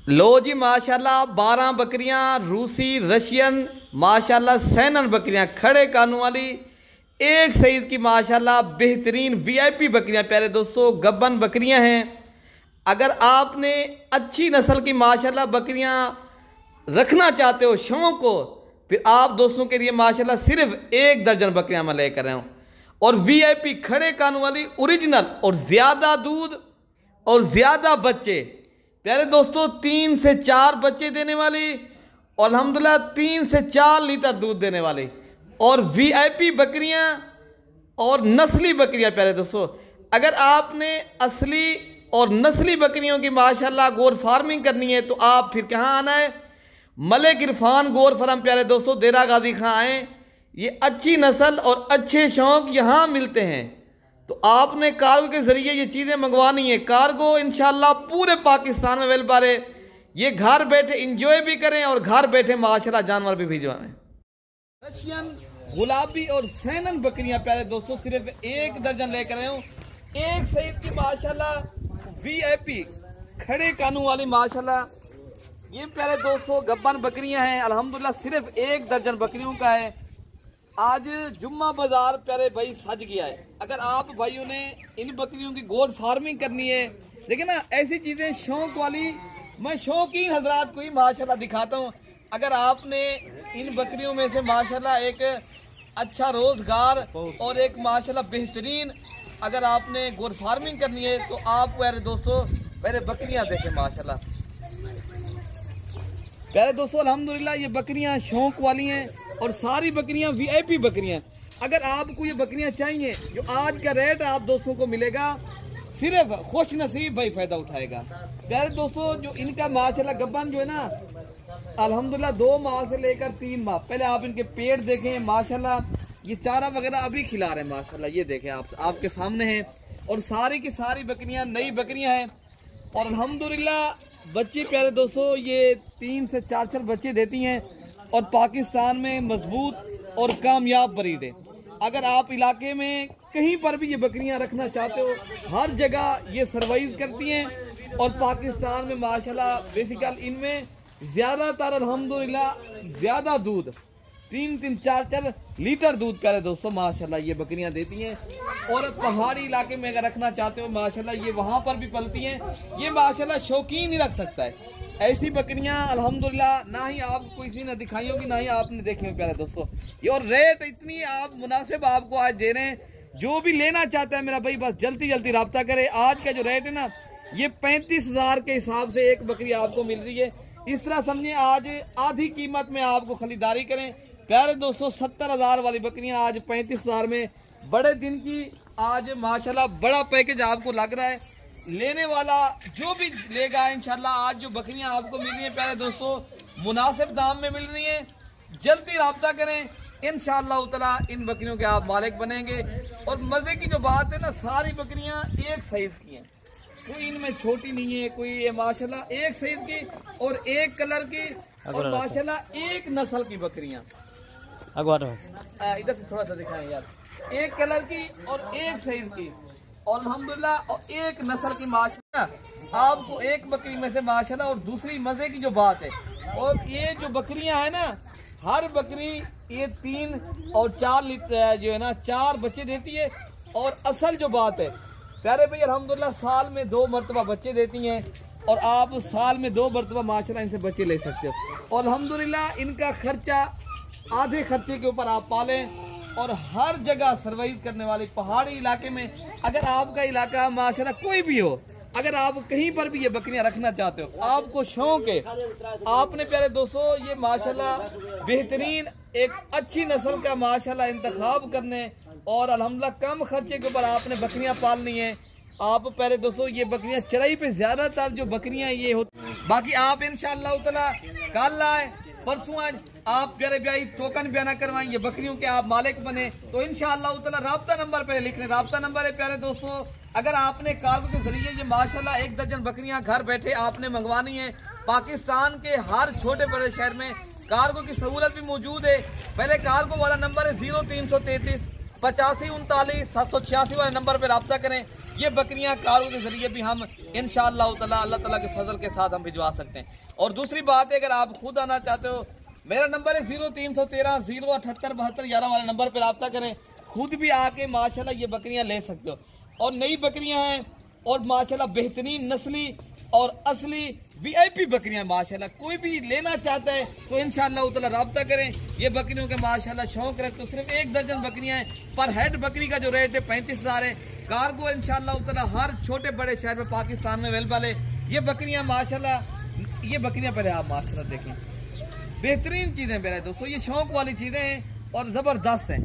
लो जी माशाल्लाह 12 बकरियां रूसी रशियन माशाल्लाह सैनन बकरियां खड़े कानों वाली एक सईद की माशाल्लाह बेहतरीन वीआईपी बकरियां प्यारे दोस्तों गब्बन बकरियां हैं। अगर आपने अच्छी नस्ल की माशाल्लाह बकरियां रखना चाहते हो शौक को, फिर आप दोस्तों के लिए माशाल्लाह सिर्फ 1 दर्जन बकरियां मैं लेकर आया हूँ और वीआईपी खड़े कानों वाली ओरिजिनल और ज़्यादा दूध और ज़्यादा बच्चे प्यारे दोस्तों 3 से 4 बच्चे देने वाली और अल्हम्दुलिल्लाह 3 से 4 लीटर दूध देने वाली और वीआईपी बकरियां और नस्ली बकरियां प्यारे दोस्तों। अगर आपने असली और नस्ली बकरियों की माशाल्लाह गोर फार्मिंग करनी है तो आप फिर कहाँ आना है, मलिक इरफान गोर फार्म प्यारे दोस्तों देरा गाजी खां आए। ये अच्छी नस्ल और अच्छे शौक यहाँ मिलते हैं। तो आपने कार्गो के ज़रिए ये चीज़ें मंगवानी है। कार्गो इंशाल्लाह पूरे पाकिस्तान में अवेलेबल है। ये घर बैठे इंजॉय भी करें और घर बैठे माशाल्लाह जानवर भी भिजवाएं। रशियन गुलाबी और सैनन बकरियां प्यारे दोस्तों सिर्फ 1 दर्जन लेकर आए हूँ। एक सईद की माशाल्लाह वीआईपी खड़े कानों वाली माशाल्लाह ये प्यारे दोस्तों गब्बन बकरियां हैं। अल्हम्दुलिल्लाह सिर्फ 1 दर्जन बकरियों का है। आज जुम्मा बाजार प्यारे भाई सज गया है। अगर आप भाइयों ने इन बकरियों की गोट फार्मिंग करनी है, देखिए ना ऐसी चीज़ें शौक वाली मैं शौकीन हजरात को ही माशाल्लाह दिखाता हूँ। अगर आपने इन बकरियों में से माशाल्लाह एक अच्छा रोज़गार और एक माशाल्लाह बेहतरीन अगर आपने गोट फार्मिंग करनी है तो आप प्यारे दोस्तों पहले बकरियाँ देखें माशाल्लाह। प्यारे दोस्तों अल्हम्दुलिल्लाह ये बकरियां शौक वाली हैं और सारी बकरियां वीआईपी बकरियां। अगर आपको ये बकरियां चाहिए जो आज का रेट आप दोस्तों को मिलेगा, सिर्फ खुश नसीब भाई फायदा उठाएगा। प्यारे दोस्तों जो इनका माशाल्लाह गब्बन जो है ना अल्हम्दुलिल्लाह 2 माह से लेकर 3 माह, पहले आप इनके पेट देखें माशाल्लाह ये चारा वगैरह अभी खिला रहे हैं माशाल्लाह। ये देखें आप आपके सामने है और सारी की सारी बकरियां नई बकरियां हैं और अल्हम्दुलिल्लाह बच्चे प्यारे दोस्तों ये 3 से 4 बच्चे देती हैं और पाकिस्तान में मजबूत और कामयाब ब्रीड है। अगर आप इलाके में कहीं पर भी ये बकरियां रखना चाहते हो, हर जगह ये सर्वाइव करती हैं और पाकिस्तान में माशाल्लाह बेसिकल इनमें ज़्यादातर अल्हम्दुलिल्लाह ज़्यादा दूध 3-3, 4-4 लीटर दूध प्यारे दोस्तों माशाल्लाह ये बकरियां देती हैं। और पहाड़ी इलाके में अगर रखना चाहते हो माशाल्लाह ये वहाँ पर भी पलती हैं। ये माशाल्लाह शौकीन ही रख सकता है। ऐसी बकरियां अल्हम्दुलिल्लाह ना ही आपको किसी ने दिखाई होगी ना ही आपने देखी होगी प्यारे दोस्तों। ये और रेट इतनी आप मुनासिब आपको आज दे रहे हैं। जो भी लेना चाहता है मेरा भाई बस जल्दी जल्दी रब्ता करे। आज का जो रेट है ना ये 35,000 के हिसाब से एक बकरी आपको मिल रही है। इस तरह समझे आज आधी कीमत में आपको खरीदारी करें प्यारे दोस्तों। 70,000 वाली बकरियां आज 35,000 में बड़े दिन की आज माशाल्लाह बड़ा पैकेज आपको लग रहा है। लेने वाला जो भी लेगा इंशाल्लाह आज जो बकरियां आपको मिल रही हैं प्यारे दोस्तों मुनासिब दाम में मिल रही हैं। जल्दी रब्ता करें इंशाल्लाह ताला इन बकरियों के आप मालिक बनेंगे। और मज़े की जो बात है ना सारी बकरियां एक साइज की हैं, कोई इनमें छोटी नहीं है, कोई ये माशाल्लाह एक साइज की और एक कलर की और माशाल्लाह एक नस्ल की बकरियां। इधर से थोड़ा सा दिखाएं यार, एक कलर की और एक साइज की और अल्हम्दुलिल्लाह और एक नस्ल की माशाल्लाह आपको एक बकरी में से माशाल्लाह। और दूसरी मजे की जो बात है और ये जो बकरियां है ना हर बकरी ये 3 और 4 लीटर जो है ना 4 बच्चे देती है। और असल जो बात है प्यारे भाई अल्हम्दुलिल्लाह साल में 2 मरतबा बच्चे देती हैं और आप साल में 2 मरतबा माशाल्लाह इनसे बच्चे ले सकते हो। और अल्हम्दुलिल्लाह इनका खर्चा आधे खर्चे के ऊपर आप पालें और हर जगह सर्वाइव करने वाले पहाड़ी इलाके में अगर आपका इलाका माशाल्लाह कोई भी हो, अगर आप कहीं पर भी ये बकरियां रखना चाहते हो, आपको शौक है, आपने प्यारे दोस्तों ये माशाल्लाह बेहतरीन एक अच्छी नस्ल का माशाल्लाह इंतखाब करने और अल्हम्दुलिल्लाह कम खर्चे के ऊपर आपने बकरियां पालनी है। आप प्यारे दोस्तों ये बकरियां चढ़ाई पे ज्यादातर जो बकरियां ये होती, बाकी आप इंशाअल्लाह ताला कल आए परसों आज आप प्यारे भाई टोकन बयाना करवाएं, ये बकरियों के आप मालिक बने तो इंशाअल्लाह ताला राब्ता नंबर पे लिख लें। राब्ता नंबर है प्यारे दोस्तों अगर आपने कार्गो के जरिए ये माशाल्लाह 1 दर्जन बकरियां घर बैठे आपने मंगवानी है। पाकिस्तान के हर छोटे बड़े शहर में कार्गो की सहूलत भी मौजूद है। पहले कार्गो वाला नंबर है 0333 8539 वाले नंबर पर रब्ता करें। ये बकरियां कारों के जरिए भी हम इंशाअल्लाह ताला अल्लाह ताला के फजल के साथ हम भिजवा सकते हैं। और दूसरी बात है, अगर आप खुद आना चाहते हो, मेरा नंबर है 0313 078 72 11 वाले नंबर पर रब्ता करें। खुद भी आके माशाल्लाह ये बकरियां ले सकते हो। और नई बकरियां हैं और माशाल्लाह बेहतरीन नस्ली और असली VIP बकरियां माशाल्लाह। कोई भी लेना चाहता है तो इंशाअल्लाह ताला रब्ता करें। ये बकरियों के माशाल्लाह शौक रखते हो। सिर्फ 1 दर्जन बकरियां हैं। पर हेड बकरी का जो रेट है 35,000 है। कार्गो इंशाअल्लाह ताला हर छोटे बड़े शहर में पाकिस्तान में अवेलेबल है। ये बकरियां माशाल्लाह, ये बकरियां पहले आप माशाल्लाह देखें, बेहतरीन चीज़ें मेरे दोस्तों, ये शौक वाली चीज़ें हैं और ज़बरदस्त हैं।